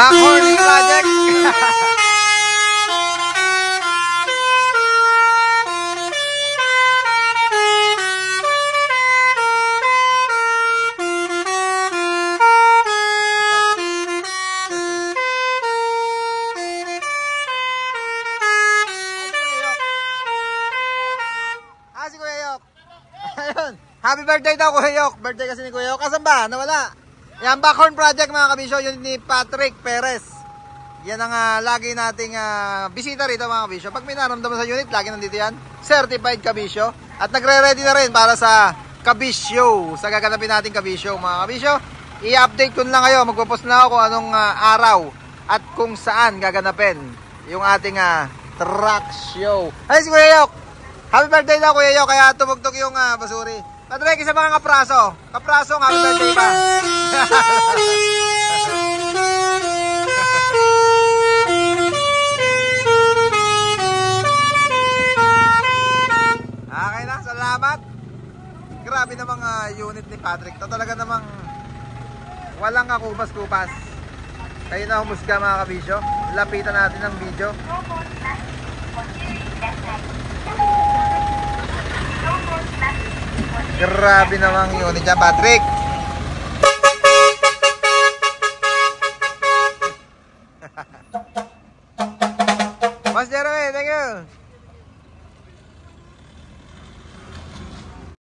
Backhorn project. Si Kuya Yok. Ayun. Happy birthday daw, Kuya Yok. Birthday kasi ni Kuya Yok. Asan ba? Nawala. Yan, Backhorn project mga kabisyo. Yun ni Patrick Perez. Yan ang lagi nating bisita rito mga kabisyo. Pag may naramdaman sa unit, lagi nandito yan. Certified kabisyo. At nagre-ready na rin para sa kabisyo. Sa gaganapin nating kabisyo mga kabisyo. I-update ko lang kayo. Magpo-post na ako kung anong araw at kung saan gaganapin yung ating truck show. Ay, si Kuya Yok. Happy birthday daw Kuya Yok, kaya tumugtog yung basuri. Patrick, isa mga kapraso. Kapraso, happy birthday pa. Okay na, salamat. Grabe namang unit ni Patrick. Ito talaga namang walang kakupas-kupas. Kayo na humusga mga kabisyo. Lapitan natin ang video. Grabe namang unit dyan, Patrick.